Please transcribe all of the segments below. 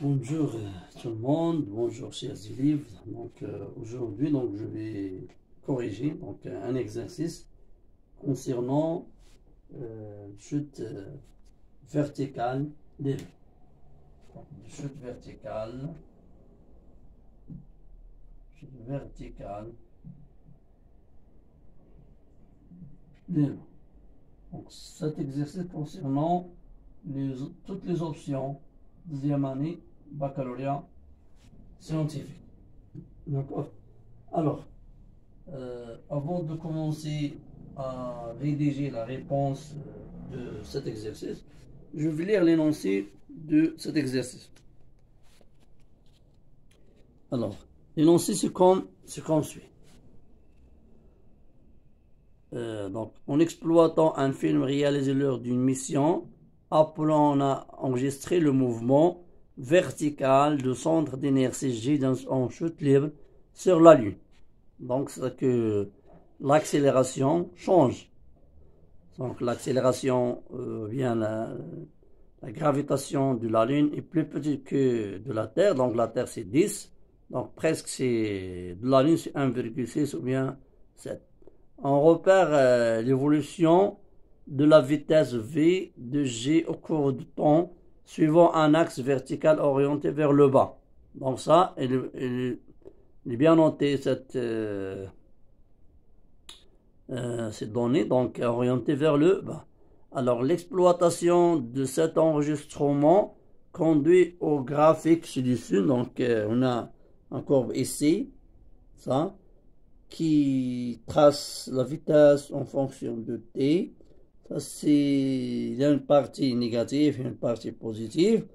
Bonjour tout le monde, bonjour chers élèves. Aujourd'hui je vais corriger un exercice concernant chute verticale libre. Chute verticale libre. Donc cet exercice concernant toutes les options deuxième année baccalauréat scientifique. D'accord. Alors, avant de commencer à rédiger la réponse de cet exercice, je vais lire l'énoncé de cet exercice. Alors, l'énoncé c'est comme suit. En exploitant un film réalisé lors d'une mission, Apollon a enregistré le mouvement vertical du centre d'inertie G en chute libre sur la Lune. Donc, c'est que l'accélération change. Donc, l'accélération la gravitation de la Lune est plus petite que de la Terre. Donc, la Terre, c'est 10. Donc, presque, de la Lune, c'est 1,6 ou bien 7. On repère l'évolution de la vitesse V de G au cours du temps, suivant un axe vertical orienté vers le bas. Donc, ça, il est bien noté cette données, donc orientées vers le bas. Alors, l'exploitation de cet enregistrement conduit au graphique ci-dessus. Donc, on a une courbe ici, ça, qui trace la vitesse en fonction de t. Ça, il y a une partie négative et une partie positive.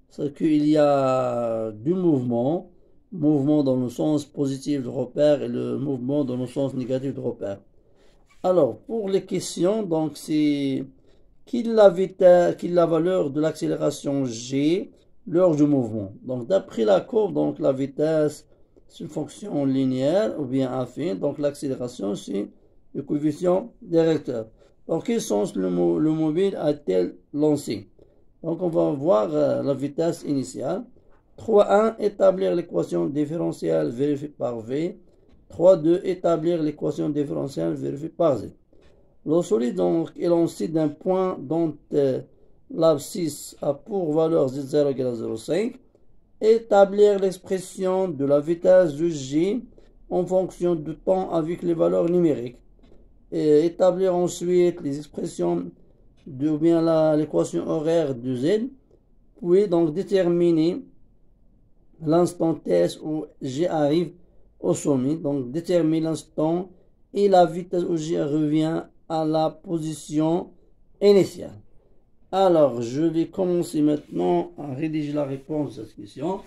C'est qu'il y a du mouvement dans le sens positif de repère et le mouvement dans le sens négatif de repère. Alors, pour les questions, donc c'est quelle la valeur de l'accélération G lors du mouvement. Donc, d'après la courbe, donc la vitesse, c'est une fonction linéaire ou bien affine. Donc, l'accélération, c'est le coefficient directeur. Dans quel sens le mobile a-t-elle lancé? Donc, on va voir la vitesse initiale. 3,1, établir l'équation différentielle vérifiée par V. 3,2, établir l'équation différentielle vérifiée par Z. Le solide donc est lancé d'un point dont l'abscisse a pour valeur Z0 égale à 0,5. Établir l'expression de la vitesse de G en fonction du temps avec les valeurs numériques. Et établir ensuite les expressions ou bien l'équation horaire de Z. Puis donc déterminer l'instant t où G arrive au sommet. Donc déterminer l'instant et la vitesse où G revient à la position initiale. Alors, je vais commencer maintenant à rédiger la réponse à cette question.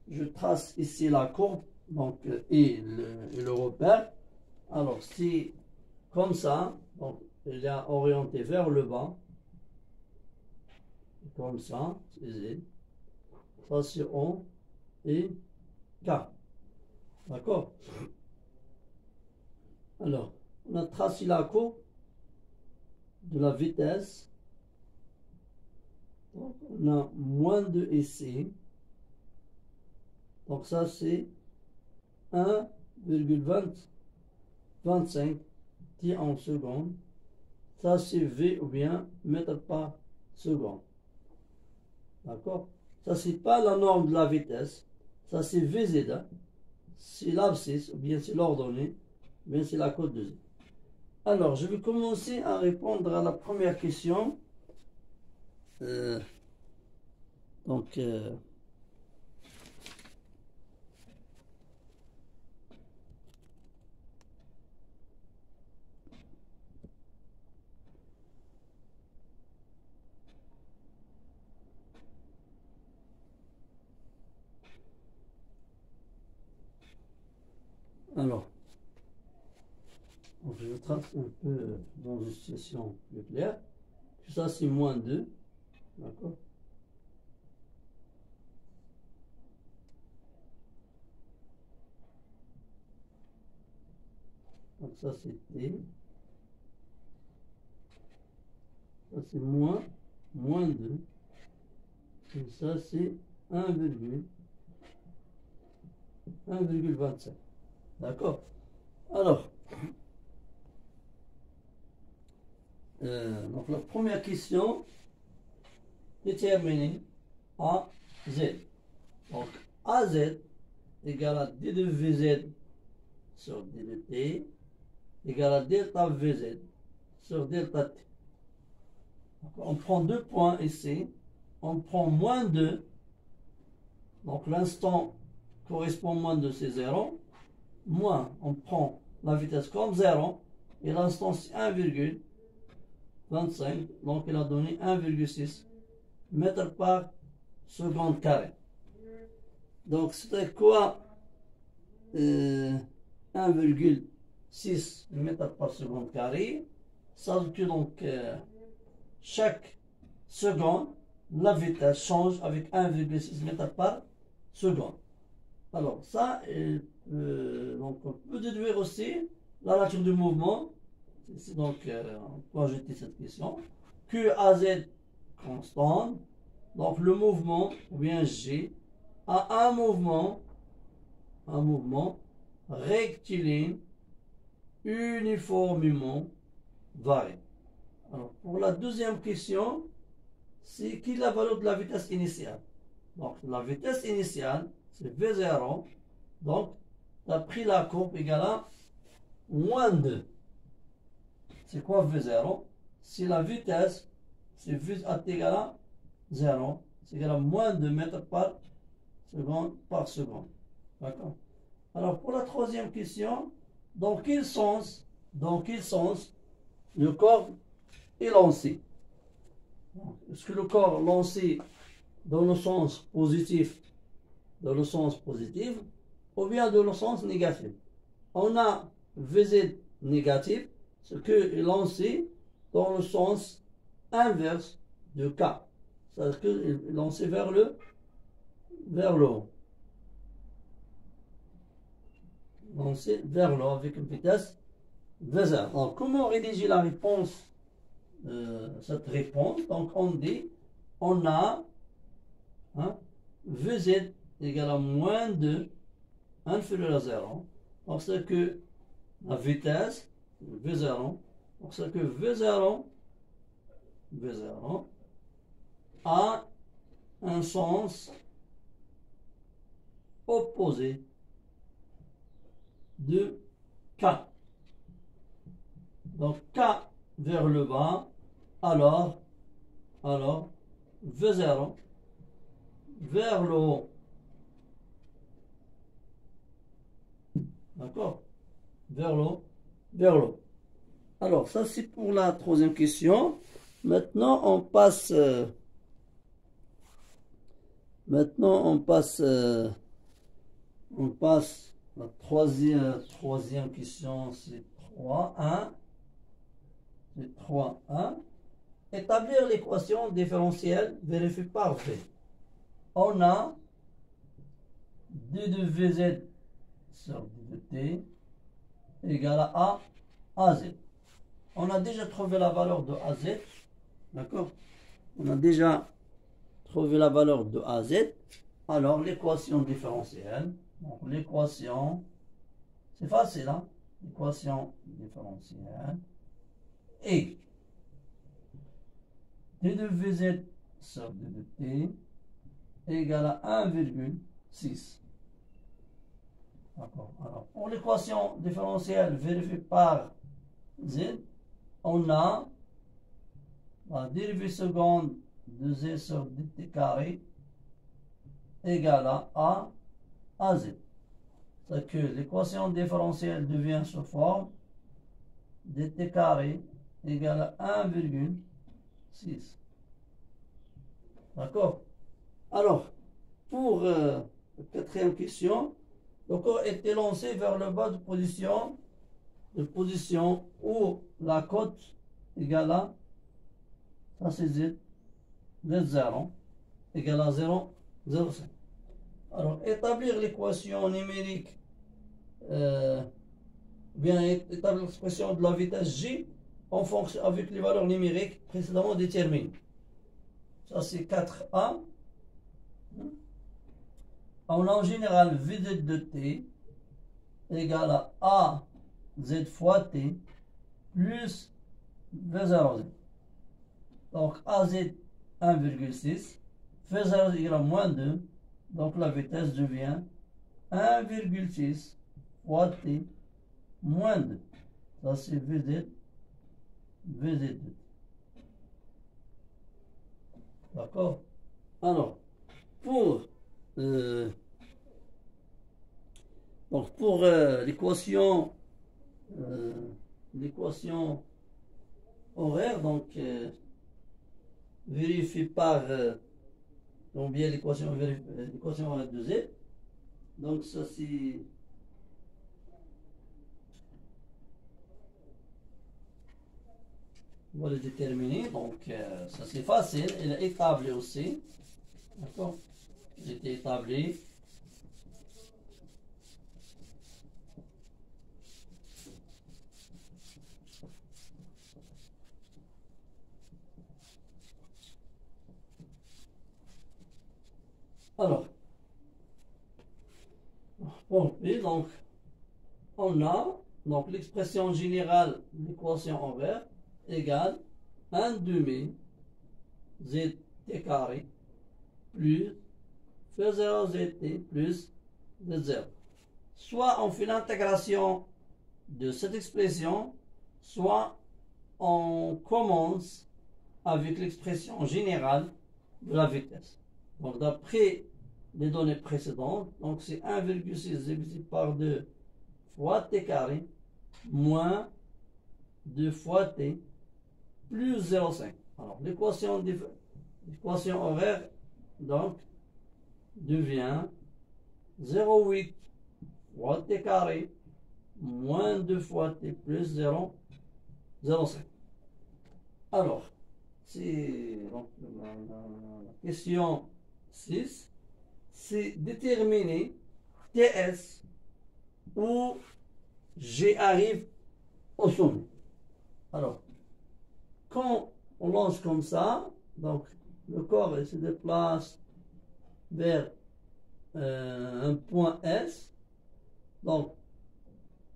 Je trace ici la courbe donc, et le repère. Alors, c'est comme ça. Donc, il est orienté vers le bas. Comme ça, c'est Z. Ça, c'est O et K. D'accord? Alors, on a tracé la courbe de la vitesse. Donc, on a moins de ici. Donc, ça, c'est 1,25 t en seconde. Ça, c'est V ou bien mètre par seconde. D'accord? Ça, c'est pas la norme de la vitesse. Ça, c'est VZ. C'est l'abscisse ou bien c'est l'ordonnée. Ou bien c'est la cote de Z. Alors, je vais commencer à répondre à la première question. Alors, je trace un peu dans une situation plus claire. Ça, c'est moins 2. D'accord? Donc ça, c'est T. Ça, c'est moins 2. Et ça, c'est 1,25. D'accord? Alors, donc la première question, déterminer AZ. Donc AZ égale à D de VZ sur D de T égale à delta VZ sur delta T. Donc, on prend 2 points ici, on prend moins 2, donc l'instant correspond moins 2 c'est 0, moins on prend la vitesse comme 0 et l'instant c'est 1,25, donc il a donné 1,6 mètres par seconde carré. Donc c'était quoi 1,6 mètres par seconde carré? Ça veut dire donc chaque seconde la vitesse change avec 1,6 mètres par seconde. Alors ça, donc on peut déduire aussi la nature du mouvement. Donc on peut ajouter cette question. QAZ constante. Donc le mouvement, ou bien G, a un mouvement rectiligne uniformément variable. Alors pour la deuxième question, c'est quelle est la valeur de la vitesse initiale? Donc la vitesse initiale, c'est V0. Donc tu as pris la courbe égale à moins 2. C'est quoi V0? Si la vitesse, c'est V égale à 0, c'est égal à moins 2 mètres par seconde. D'accord? Alors pour la troisième question, dans quel sens le corps est lancé? Est-ce que le corps lancé dans le sens positif, ou bien dans le sens négatif? On a VZ négatif, ce que est lancé dans le sens inverse de K. C'est-à-dire qu'il est lancé vers le haut. Lancé vers le haut avec une vitesse V0. Alors, comment rédiger la réponse? Cette réponse, donc on dit, on a VZ égale à moins 2 inférieur à 0. Donc c'est que la vitesse V0, donc c'est que V0 a un sens opposé de K. Donc K vers le bas, alors V0 vers le haut. D'accord? Vers le haut. Alors ça c'est pour la troisième question. Maintenant on passe la troisième question, c'est 3.1. C'est 3.1. Établir l'équation différentielle vérifiée par V. On a d de Vz sur d de t égale à AZ. On a déjà trouvé la valeur de AZ. D'accord? On a déjà trouvé la valeur de AZ. Alors l'équation différentielle. Donc l'équation, c'est facile, hein? L'équation différentielle est d de Vz sur d de t égale à 1,6. D'accord. Alors, pour l'équation différentielle vérifiée par z, on a la dérivée seconde de z sur dt carré égale à az. C'est que l'équation différentielle devient sous forme dt carré égale à 1,6. D'accord. Alors, pour la quatrième question, le corps était lancé vers le bas de position où la cote égale à, ça c'est z, z0 égale à 0,05. Alors, établir l'équation numérique, bien établir l'expression de la vitesse g en fonction avec les valeurs numériques précédemment déterminées. Ça c'est 4a. on a en général Vz de t égale à AZ fois t plus V0Z. Donc AZ 1,6, V0Z égale à moins 2, donc la vitesse devient 1,6 fois t moins 2. Ça c'est VZ2. D'accord? Alors, pour l'équation horaire, donc vérifiée par combien l'équation horaire de Z. Donc ça c'est on va le déterminer. Donc ça c'est facile, il est établi aussi. D'accord? Il était établi. Alors, bon, et donc, on a donc l'expression générale de l'équation horaire égale 1 demi zt carré plus f0 zt plus z0. Soit on fait l'intégration de cette expression, soit on commence avec l'expression générale de la vitesse. Donc d'après les données précédentes, donc c'est 1,6 divisé par 2 fois t carré moins 2 fois t plus 0,5. Alors l'équation horaire donc devient 0,8 fois t carré moins 2 fois t plus 0,5. Alors, c'est donc la question 6, c'est déterminer TS où G arrive au sommet. Alors, quand on lance comme ça, donc le corps se déplace vers un point S. Donc,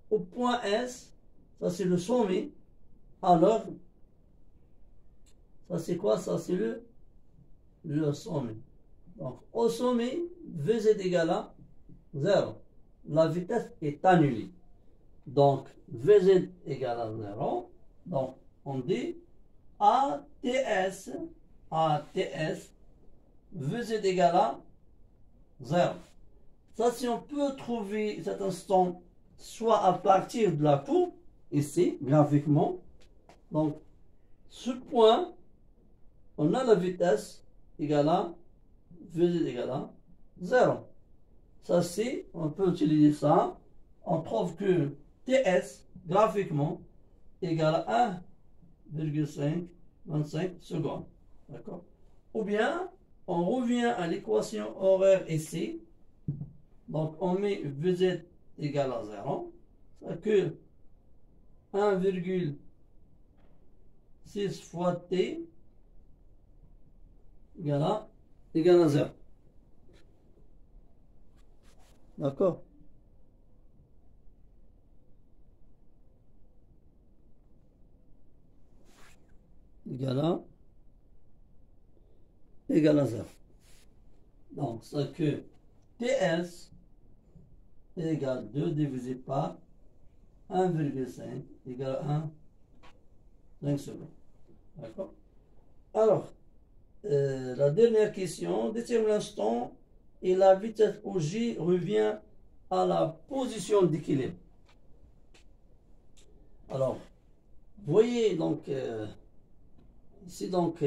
au point S, ça c'est le sommet. Alors, ça c'est quoi? Ça c'est le sommet. Donc, au sommet, Vz égale à 0. La vitesse est annulée. Donc, Vz égale à 0. Donc, on dit ATS, Vz égale à 0. Ça, si on peut trouver cet instant, soit à partir de la courbe, ici, graphiquement. Donc, ce point, on a la vitesse égale à Vz égale à 0. Ça, c'est, on peut utiliser ça. On trouve que TS, graphiquement, égale à 1,525 secondes. D'accord? Ou bien, on revient à l'équation horaire ici. Donc, on met Vz égale à 0. Ça que 1,6 fois T égale à 0. D'accord? Égale à 0. Donc, ça que TS égale 2 divisé par 1,5 égale à 5 secondes. D'accord? Alors, la dernière question, détermine l'instant et la vitesse où J revient à la position d'équilibre. Alors, vous voyez donc ici, donc,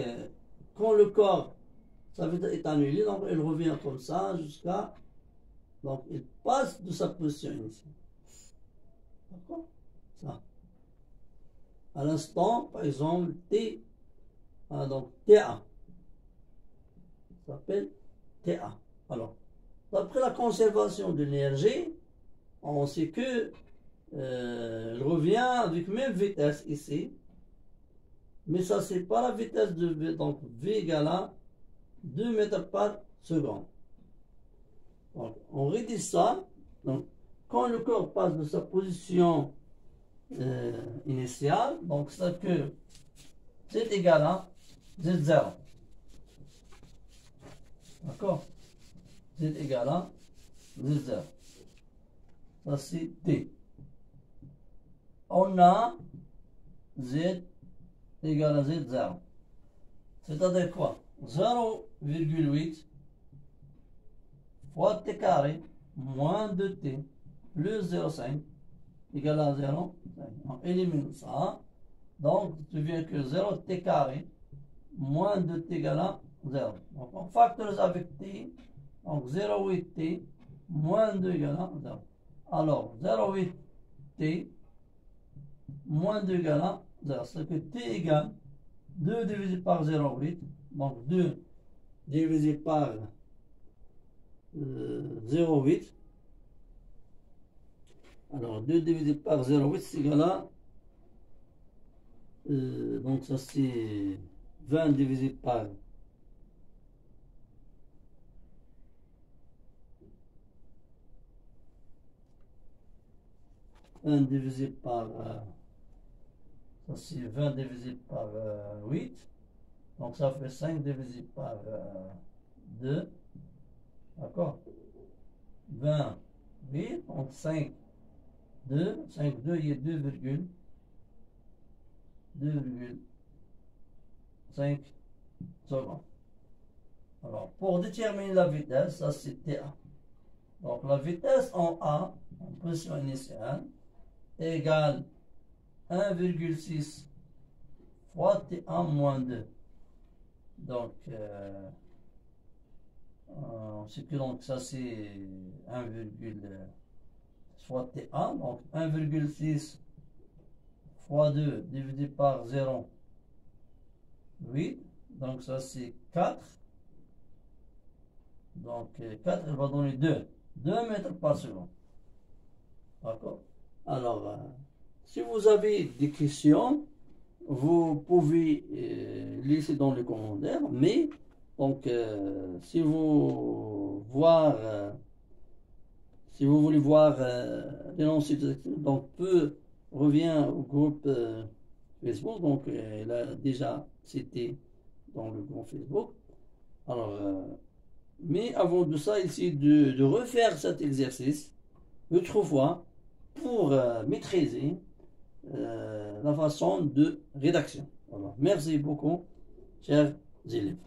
quand le corps, sa vitesse est annulée, donc il revient comme ça jusqu'à, donc il passe de sa position initiale. D'accord? Ça. À l'instant, par exemple, T, donc TA. Ça s'appelle TA. Alors, d'après la conservation de l'énergie, on sait que il revient avec même vitesse ici. Mais ça, c'est pas la vitesse de V. Donc, V égale à 2 mètres par seconde. Donc, on rédige ça. Donc, quand le corps passe de sa position initiale, donc c'est que z égale à z0. D'accord? Z égale à z0. Ça c'est t. On a z égale à z0. C'est-à-dire quoi? 0,8 fois t carré moins 2t plus 0,5 égale à 0. On élimine ça. Donc, tu viens que 0t carré moins 2t égale à 0. Donc, on factorise avec t. Donc, 0,8t moins 2 égale à 0. Alors, 0,8t moins 2 égale à 0. C'est que t égale 2 divisé par 0,8. Donc, 2 divisé par 0,8. Alors, 2 divisé par 0,8, c'est égal à... donc, ça, c'est 20 divisé par... divisé par... ça, c'est 20 divisé par 8. Donc, ça fait 5 divisé par 2. D'accord? 20, 8, donc 5, 2, 5, 2, il y a 2,5 secondes. Alors, pour déterminer la vitesse, ça c'est TA. Donc, la vitesse en A, en position initiale, égale 1,6 fois TA moins 2. Donc, c'est que donc ça c'est 1, soit TA, donc 1,6 fois 2 divisé par 0,8, donc ça c'est 4. Donc 4, il va donner 2 mètres par seconde. D'accord? Alors, si vous avez des questions, vous pouvez laisser dans les commentaires, mais donc si vous voulez voir l'énoncé de donc revient au groupe Facebook, donc il a déjà cité dans le groupe Facebook. Alors, mais avant de ça, essayez de refaire cet exercice autrefois pour maîtriser la façon de rédaction. Alors, merci beaucoup, chers élèves.